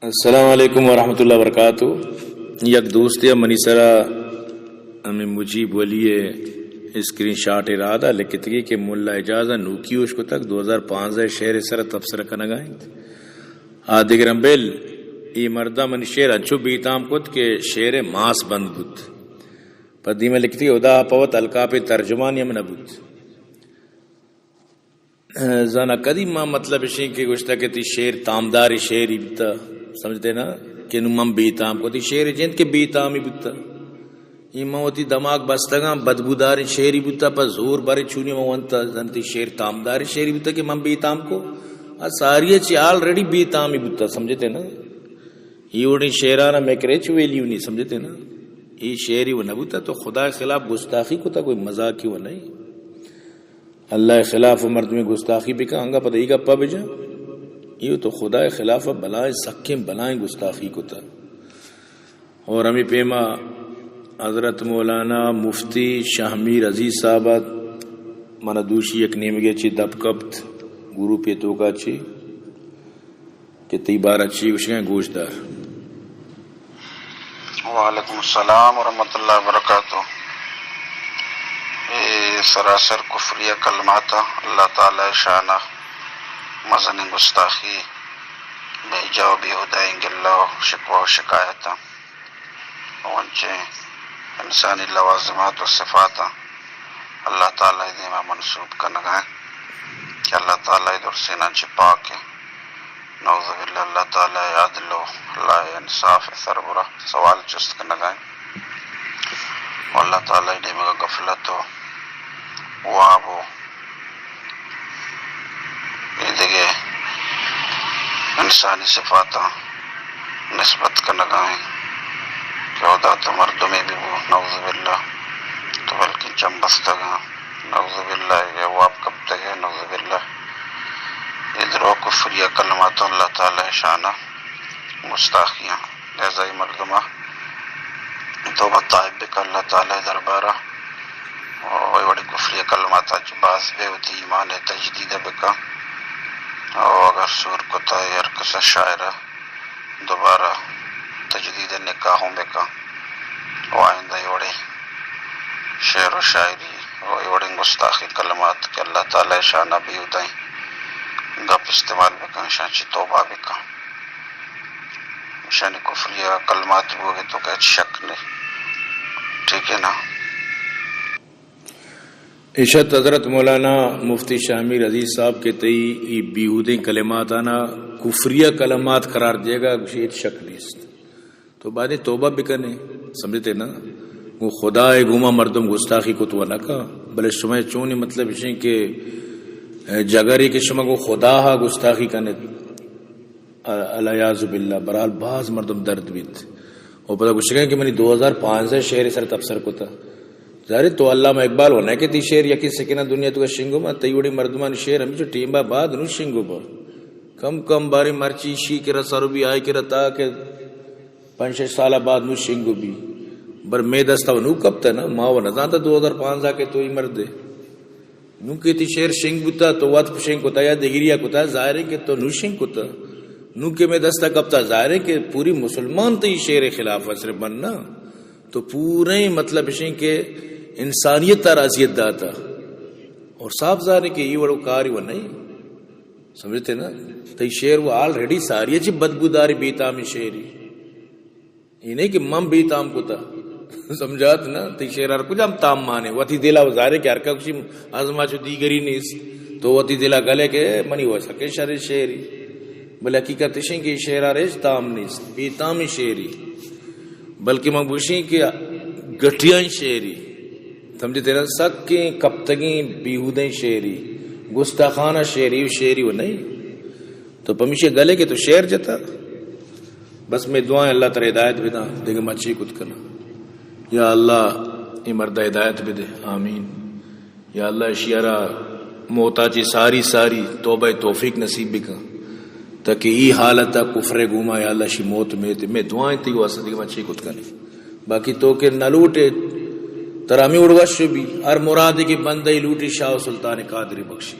السلام علیکم ورحمۃ اللہ وبرکاتہ. یک دوستی منی سرا ہمیں مجیب ولی اسکرین شاٹ ارادہ لکھتی کہ ملا اجازہ نوکیوش کو تک 2005 شہر سر تبصرہ کنگائیں آدھگرم بیل ای مردہ من شیر انچو بیتام کت کہ شیر ماس بند بود پدی میں لکھتی ادا پوت الکا پہ ترجمان یم نبود زانا قدیم ما مطلب شین کہ گوشتا کہ تی شیر تامدار شیری بیتا سمجھتے نا کہ نمم بیتام کو تی شیر جند کے بیتامی بیتا ایما ہوتی دماغ بستگاں بدبودار شیری بیتا پا زور بارے چونی موانتا زنتی شیر تامدار شیری بیتا کہ من بیتام کو ساری چی آلریڈی بیتامی بیتا سمجھتے نا یہ اڑی شیرانا میں کرے چویلیو نہیں سمجھتے نا یہ شیری و نبوتا تو خدا خلاف گستاخی کو تا کوئی مزاقی و نہیں اللہ خلاف مرد میں گستاخی بھی کہاں گا پتہ ہی گا پا بجا یہ تو خدا خلاف بلائیں سکھیں بلائیں گستاخی کو تا. اور ہمیں پیما حضرت مولانا مفتی شاہ میر عزیز صاحبات منا دوشی یک نیمگے چی دب کبت گرو پی توکا چی کہ تی بارا چی وشگیں گوشدار. وعلیکم السلام ورحمۃ اللہ وبرکاتہ. سراسر کفریہ کلماتا اللہ تعالی شانہ مزن گستاخی بے جاو بے ہدائیں گلہ شکوہ و شکایتا ونچے انسانی لوازمات و صفاتا اللہ تعالی دیما منصوب کنگائیں کہ اللہ تعالی در سینان چی پاک ہے. نعوذ باللہ اللہ تعالی عادل و اللہ انصاف سربرہ سوال چست کنگائیں اور اللہ تعالی دیما غفلت و وابو یہ دیگے انسانی صفاتا نسبت کا نگائیں کہ خدا تو مردوں میں بھی وہ نعوذ باللہ تو بلکہ چمبستگاں نعوذ باللہ یہ واب کب تک ہے نعوذ باللہ ادرو کفریہ کلمات اللہ تعالی شانہ گستاخیاں لہذا مردمہ توبہ طائب بکا اللہ تعالی دربارہ اور بڑی کفریہ کلمات آج باز بے ہوتی ایمان تجدید بکا اور اگر سور کو تایر کسا شاعرہ دوبارہ تجدید نکاحوں بکا وہ آئندہ یوڑے شعر و شاعری اور یوڑے گستاخی کلمات کہ اللہ تعالی شانہ بھی ہوتائیں گپ استعمال بکا شانچی توبہ بکا شانی کفریہ کلمات بھی ہوگی تو کہ شک نہیں. ٹھیک ہے نا. اشت حضرت مولانا مفتی شاہ میر عزیز صاحب کے تئی بیہودیں کلمات آنا کفریہ کلمات قرار دے گا شید شک نیست تو بعد توبہ بکنے سمجھتے نا وہ خدا گوما مردم گستاخی کو تو نہ کہا بلے شمع چونی مطلب اسے کہ جگری کے شمع کو خدا ہا گستاخی کنے علیاذ باللہ برحال بعض مردم درد بیت اور پتہ کچھ کہیں کہ منی 2005 شہر سر تفسر کو تھا ظاہر تو علامہ اقبال ہونا ہے کہ تی شیر یکی سکنہ دنیا تو کا شنگو ما تیوڑی مردمان شیر ہمیں جو ٹیم با بعد نو شنگو با کم کم باری مرچی شی کے رسارو بھی آئی کے رتا کہ 5-6 سالہ بعد نو شنگو بھی بر میں دستا نو کب تا نا ماں و نظام تا 2005 کے تو ہی مردے نو کہ تی شیر شنگ بتا تو وات شنگ کتا یا دگریا کتا ظاہر ہے کہ تو نو شنگ کتا نو کہ میں دستا کب تا ظاہر ہے کہ پوری مسلمان تی شیر خلاف اثر بننا تو پورے مطلب شنگ کہ انسانیت تا رازیت داتا اور صاف ظاہر ہے کہ یہ وڑو کاری وہ نہیں سمجھتے نا تی شیر وہ آلریڈی ساری چی بدبوداری بیتامی شیری یہ نہیں کہ مم بیتام کو تا سمجھات نا تی شیر ہر کچھ ہم تام مانے وہ تی دلا وہ ظاہر ہے کہ ہرکا کچھ آزما چو دیگری نیست تو وہ تی دلا گلے کہ منی وہ سکے شر شیری بلے حقیقت شیں کہ شیر آریش تام نیست بیتامی شیری بلکہ مقبوشیں کہ گٹیاں شیری سمجھے تیرا سکیں کبتگیں بیہودیں شیری گستاخانہ شیری شیری وہ نہیں تو پمیشے گلے کے تو شیر جتا بس میں دعائیں اللہ تعالی ہدایت بھی دا دیکھ مچھی کت کرنا یا اللہ یہ مردہ ہدایت بھی دے آمین یا اللہ شیرہ محتاجی ساری توبہ توفیق نصیب بھی کن تاکہ ای حالتا کفر گوما یا اللہ شی موت میں دعائیں تھی واسطہ دیکھ مچھی کت کرنے باقی تو کہ نہ لوٹے ترامی اڑوش بھی ہر مراد کی بندے لوٹی شاہ سلطان قادری بخشی.